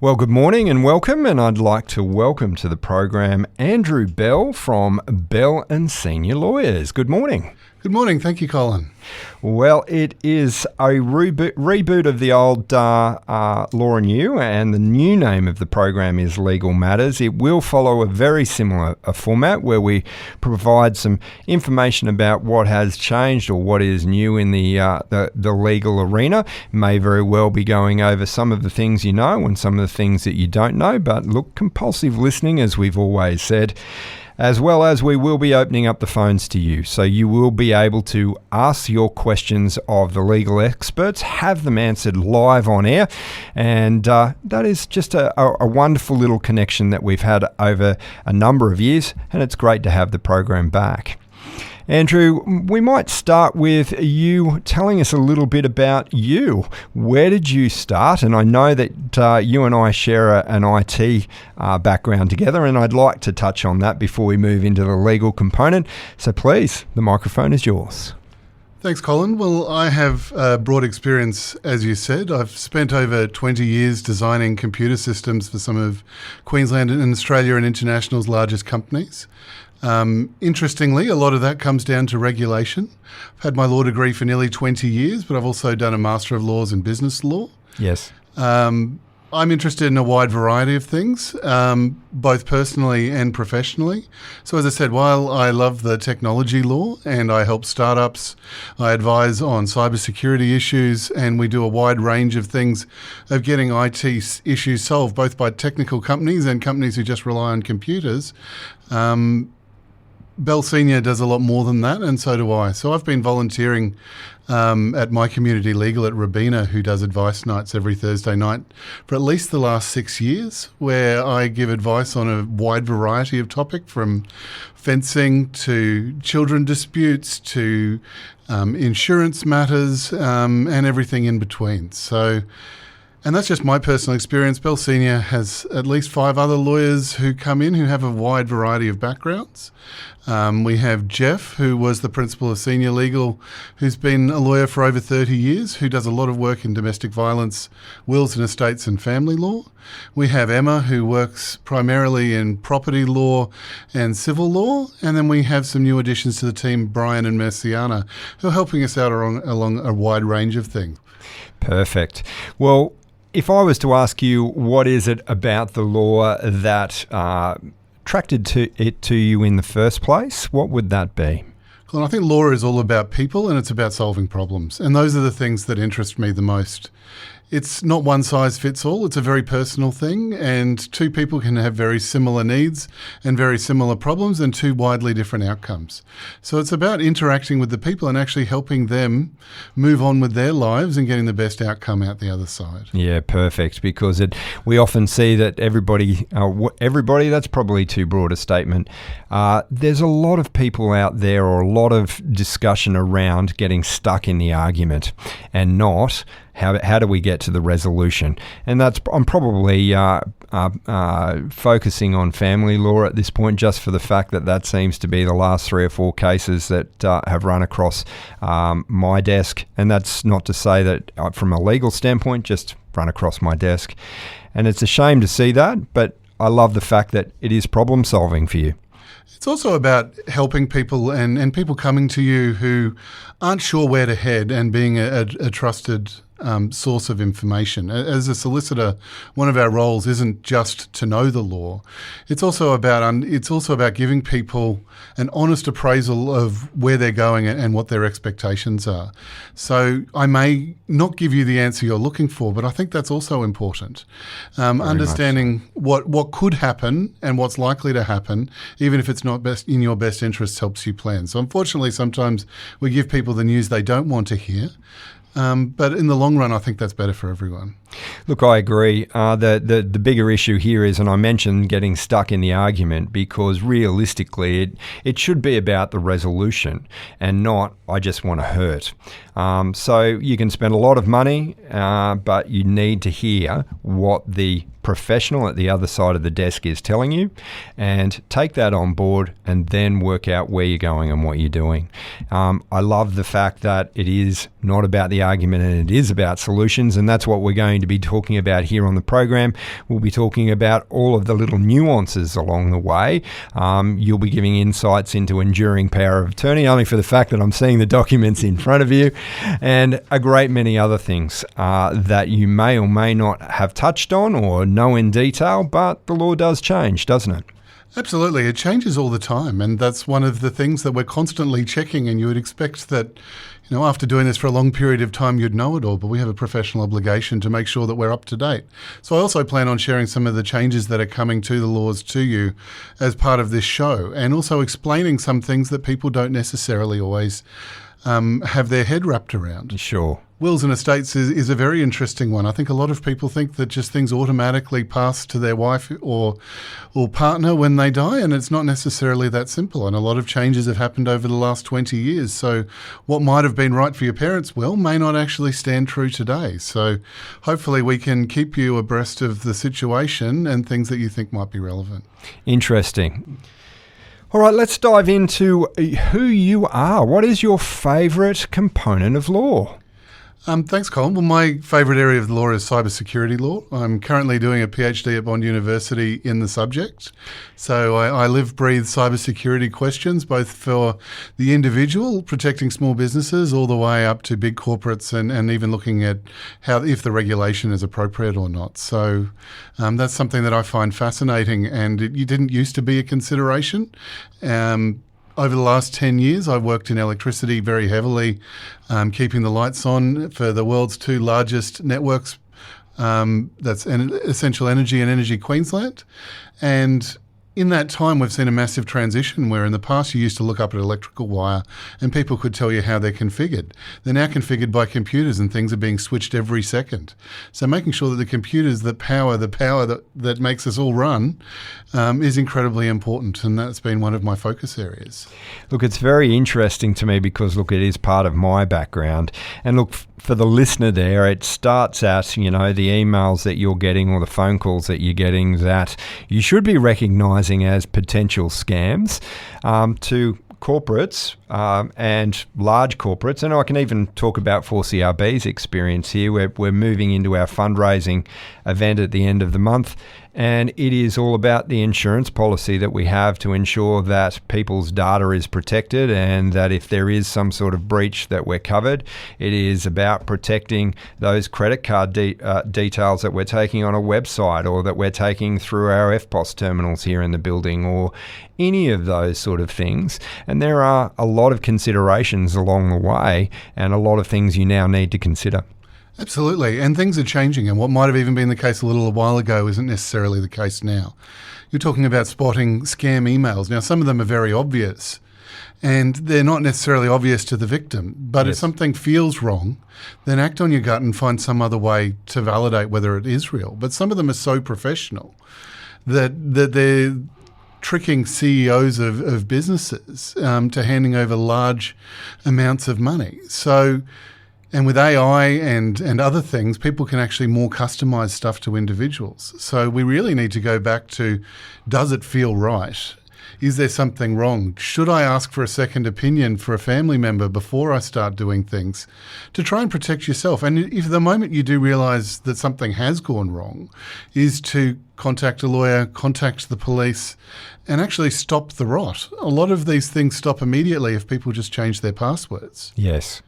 Well, good morning and welcome, and I'd like to welcome to the program Andrew Bell from Bell and Senior Lawyers. Good morning. Good morning. Thank you, Colin. Well, it is a reboot of the old Law and You, and the new name of the program is Legal Matters. It will follow a very similar format where we provide some information about what has changed or what is new in the legal arena. May very well be going over some of the things you know and some of the things that you don't know, but look, compulsive listening, as we've always said. As well as we will be opening up the phones to you. So you will be able to ask your questions of the legal experts, have them answered live on air. And that is just a wonderful little connection that we've had over a number of years. And it's great to have the program back. Andrew, we might start with you telling us a little bit about you. Where did you start? And I know that you and I share an IT background together, and I'd like to touch on that before we move into the legal component. So please, the microphone is yours. Thanks, Colin. Well, I have broad experience, as you said. I've spent over 20 years designing computer systems for some of Queensland and Australia and International's largest companies. Interestingly, a lot of that comes down to regulation. I've had my law degree for nearly 20 years, but I've also done a Master of Laws in Business Law. Yes. I'm interested in a wide variety of things, both personally and professionally. So as I said, while I love the technology law and I help startups, I advise on cybersecurity issues, and we do a wide range of things of getting IT issues solved, both by technical companies and companies who just rely on computers. Bell Senior does a lot more than that, and so do I. So I've been volunteering at My Community Legal at Reboot, who does advice nights every Thursday night, for at least the last 6 years, where I give advice on a wide variety of topics, from fencing to children disputes to insurance matters and everything in between. And that's just my personal experience. Bell Senior has at least 5 other lawyers who come in who have a wide variety of backgrounds. We have Jeff, who was the principal of Senior Legal, who's been a lawyer for over 30 years, who does a lot of work in domestic violence, wills and estates and family law. We have Emma, who works primarily in property law and civil law. And then we have some new additions to the team, Brian and Merciana, who are helping us out along a wide range of things. Perfect. Well, if I was to ask you, what is it about the law that attracted to you in the first place, what would that be? Well, I think law is all about people, and it's about solving problems. And those are the things that interest me the most. It's not one size fits all. It's a very personal thing, and two people can have very similar needs and very similar problems and two widely different outcomes. So it's about interacting with the people and actually helping them move on with their lives and getting the best outcome out the other side. Yeah, perfect, because we often see that everybody, that's probably too broad a statement. There's a lot of people out there, or a lot of discussion around getting stuck in the argument and not how do we get to the resolution? And I'm probably focusing on family law at this point, just for the fact that seems to be the last 3 or 4 cases that have run across my desk. And that's not to say that from a legal standpoint, just run across my desk. And it's a shame to see that, but I love the fact that it is problem solving for you. It's also about helping people and people coming to you who aren't sure where to head, and being a trusted source of information. As a solicitor, one of our roles isn't just to know the law. It's also about giving people an honest appraisal of where they're going and what their expectations are. So I may not give you the answer you're looking for, but I think that's also important. Understanding what could happen and what's likely to happen, even if it's not in your best interests, helps you plan. So unfortunately, sometimes we give people the news they don't want to hear. But in the long run, I think that's better for everyone. Look, I agree. The bigger issue here is, and I mentioned getting stuck in the argument, because realistically it should be about the resolution and not, I just want to hurt. So you can spend a lot of money, but you need to hear what the professional at the other side of the desk is telling you, and take that on board and then work out where you're going and what you're doing. I love the fact that it is not about the argument and it is about solutions, and that's what we're going going to be talking about here on the program. We'll be talking about all of the little nuances along the way. You'll be giving insights into enduring power of attorney, only for the fact that I'm seeing the documents in front of you, and a great many other things that you may or may not have touched on or know in detail, but the law does change, doesn't it? Absolutely. It changes all the time, and that's one of the things that we're constantly checking, and you would expect that, after doing this for a long period of time, you'd know it all, but we have a professional obligation to make sure that we're up to date. So I also plan on sharing some of the changes that are coming to the laws to you as part of this show, and also explaining some things that people don't necessarily always have their head wrapped around. Sure. Wills and estates is a very interesting one. I think a lot of people think that just things automatically pass to their wife or partner when they die, and it's not necessarily that simple. And a lot of changes have happened over the last 20 years. So what might have been right for your parents' will may not actually stand true today. So hopefully we can keep you abreast of the situation and things that you think might be relevant. Interesting. All right, let's dive into who you are. What is your favourite component of law? Thanks, Colin. Well, my favourite area of the law is cybersecurity law. I'm currently doing a PhD at Bond University in the subject. So I live, breathe cybersecurity questions, both for the individual, protecting small businesses, all the way up to big corporates, and even looking at if the regulation is appropriate or not. So that's something that I find fascinating, and it didn't used to be a consideration. Over the last 10 years, I've worked in electricity very heavily, keeping the lights on for the world's two largest networks, that's Essential Energy and Energy Queensland. And in that time, we've seen a massive transition where in the past you used to look up at electrical wire and people could tell you how they're configured. They're now configured by computers, and things are being switched every second. So making sure that the computers that power that makes us all run is incredibly important, and that's been one of my focus areas. Look, it's very interesting to me because, look, it is part of my background. And look, for the listener there, it starts at, the emails that you're getting or the phone calls that you're getting that you should be recognising as potential scams, to corporates and large corporates. And I can even talk about 4CRB's experience here. We're moving into our fundraising event at the end of the month, and it is all about the insurance policy that we have to ensure that people's data is protected, and that if there is some sort of breach that we're covered. It is about protecting those credit card details that we're taking on a website, or that we're taking through our FPOS terminals here in the building, or any of those sort of things. And there are a lot of considerations along the way, and a lot of things you now need to consider. Absolutely, and things are changing, and what might have even been the case a little while ago isn't necessarily the case now. You're talking about spotting scam emails. Now, some of them are very obvious, and they're not necessarily obvious to the victim, but Yes. if something feels wrong, then act on your gut and find some other way to validate whether it is real. But some of them are so professional that they're tricking CEOs of businesses to handing over large amounts of money. So, and with AI and other things, people can actually more customize stuff to individuals. So we really need to go back to, does it feel right? Is there something wrong? Should I ask for a second opinion for a family member before I start doing things, to try and protect yourself? And if the moment you do realize that something has gone wrong, is to contact a lawyer, contact the police, and actually stop the rot. A lot of these things stop immediately if people just change their passwords. Yes.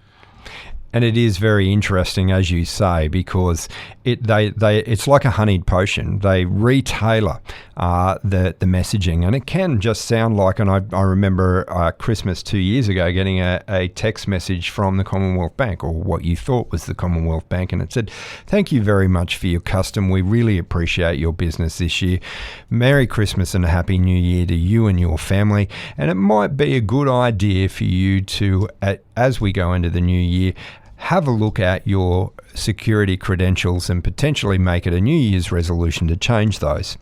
And it is very interesting, as you say, because it's like a honeyed potion. They retailer the messaging, and it can just sound like, and I remember Christmas 2 years ago getting a text message from the Commonwealth Bank, or what you thought was the Commonwealth Bank, and it said, "Thank you very much for your custom. We really appreciate your business this year. Merry Christmas and a Happy New Year to you and your family. And it might be a good idea for you to, as we go into the new year, have a look at your security credentials and potentially make it a New Year's resolution to change those.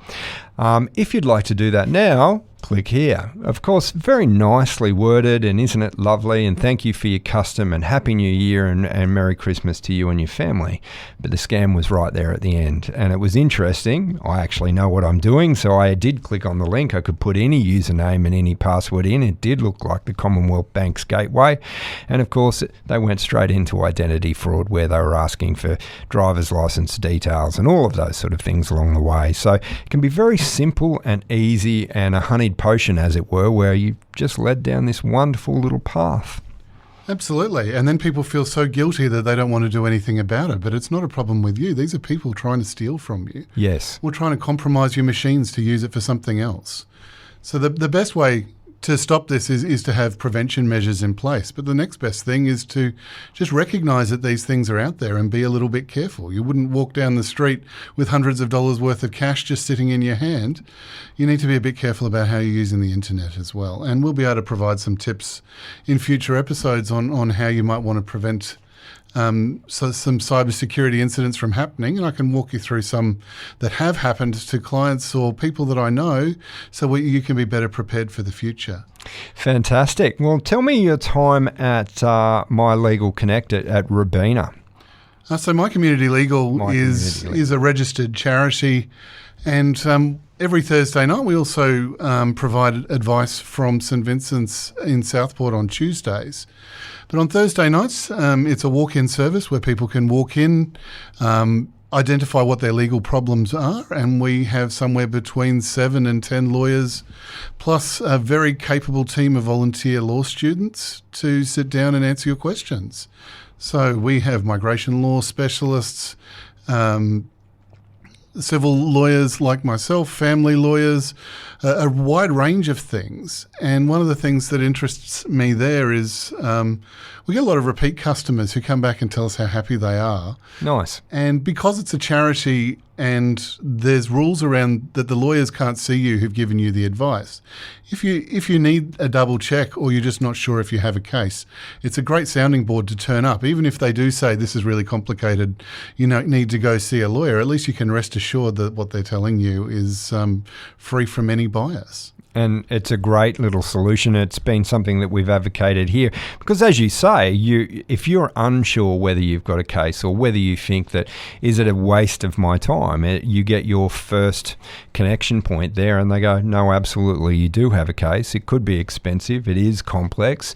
If you'd like to do that now, Click here. Of course, very nicely worded, and isn't it lovely? And thank you for your custom, and Happy New Year, and Merry Christmas to you and your family. But the scam was right there at the end, and it was interesting. I actually know what I'm doing, so I did click on the link. I could put any username and any password in. It did look like the Commonwealth Bank's gateway, and of course they went straight into identity fraud, where they were asking for driver's license details and all of those sort of things along the way. So it can be very simple and easy, and a honeyed potion, as it were, where you just led down this wonderful little path. Absolutely. And then people feel so guilty that they don't want to do anything about it. But it's not a problem with you. These are people trying to steal from you. Yes. Or trying to compromise your machines to use it for something else. So the best way to stop this is to have prevention measures in place. But the next best thing is to just recognise that these things are out there and be a little bit careful. You wouldn't walk down the street with hundreds of dollars worth of cash just sitting in your hand. You need to be a bit careful about how you're using the internet as well. And we'll be able to provide some tips in future episodes on how you might want to prevent some cybersecurity incidents from happening, and I can walk you through some that have happened to clients or people that I know, so you can be better prepared for the future. Fantastic. Well, tell me your time at My Legal Connect at Robina. So My Community Legal is a registered charity, and every Thursday night we also provide advice from St Vincent's in Southport on Tuesdays. But on Thursday nights, it's a walk-in service where people can walk in, identify what their legal problems are, and we have somewhere between 7 and 10 lawyers, plus a very capable team of volunteer law students to sit down and answer your questions. So we have migration law specialists, civil lawyers like myself, family lawyers, a wide range of things. And one of the things that interests me there is we get a lot of repeat customers who come back and tell us how happy they are. Nice. And because it's a charity and there's rules around that the lawyers can't see you who've given you the advice, if you need a double check or you're just not sure if you have a case, it's a great sounding board to turn up. Even if they do say this is really complicated, you need to go see a lawyer, at least you can rest assured that what they're telling you is free from any bias. And it's a great little solution. It's been something that we've advocated here because, as you say, if you're unsure whether you've got a case or whether you think that is it a waste of my time, you get your first connection point there and they go, no, absolutely, you do have a case. It could be expensive. It is complex.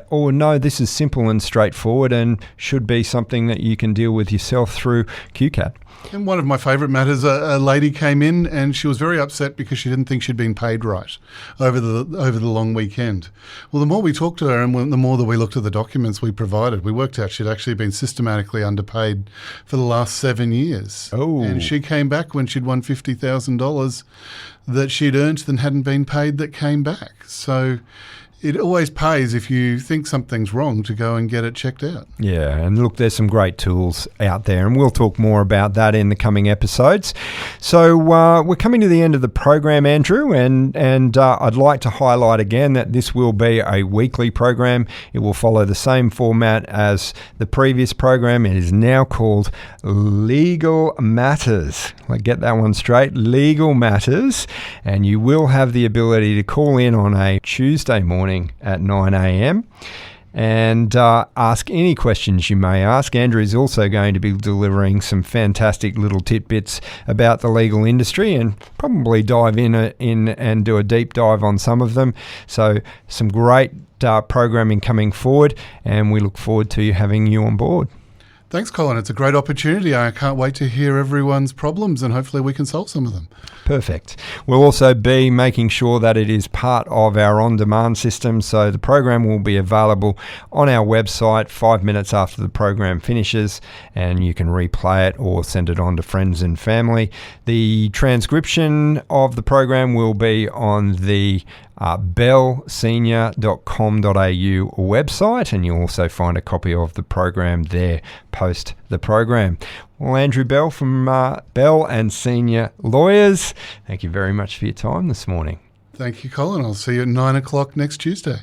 Or no, this is simple and straightforward and should be something that you can deal with yourself through QCAT. And one of my favourite matters, a lady came in and she was very upset because she didn't think she'd been paid right over the long weekend. Well, the more we talked to her and the more that we looked at the documents we provided, we worked out she'd actually been systematically underpaid for the last 7 years. Oh. And she came back when she'd won $50,000 that she'd earned and hadn't been paid that came back. So it always pays if you think something's wrong to go and get it checked out. Yeah, and look, there's some great tools out there, and we'll talk more about that in the coming episodes. So we're coming to the end of the program, Andrew, and I'd like to highlight again that this will be a weekly program. It will follow the same format as the previous program. It is now called Legal Matters. Get that one straight, Legal Matters, and you will have the ability to call in on a Tuesday morning at 9 a.m. and ask any questions you may ask. Andrew is also going to be delivering some fantastic little tidbits about the legal industry and probably dive in and do a deep dive on some of them. So some great programming coming forward, and we look forward to having you on board. Thanks, Colin. It's a great opportunity. I can't wait to hear everyone's problems and hopefully we can solve some of them. Perfect. We'll also be making sure that it is part of our on-demand system, so the program will be available on our website 5 minutes after the program finishes, and you can replay it or send it on to friends and family. The transcription of the program will be on the bellsenior.com.au website, and you'll also find a copy of the program there post the program. Well, Andrew Bell from Bell and Senior Lawyers, thank you very much for your time this morning. Thank you, Colin. I'll see you at 9 o'clock next Tuesday.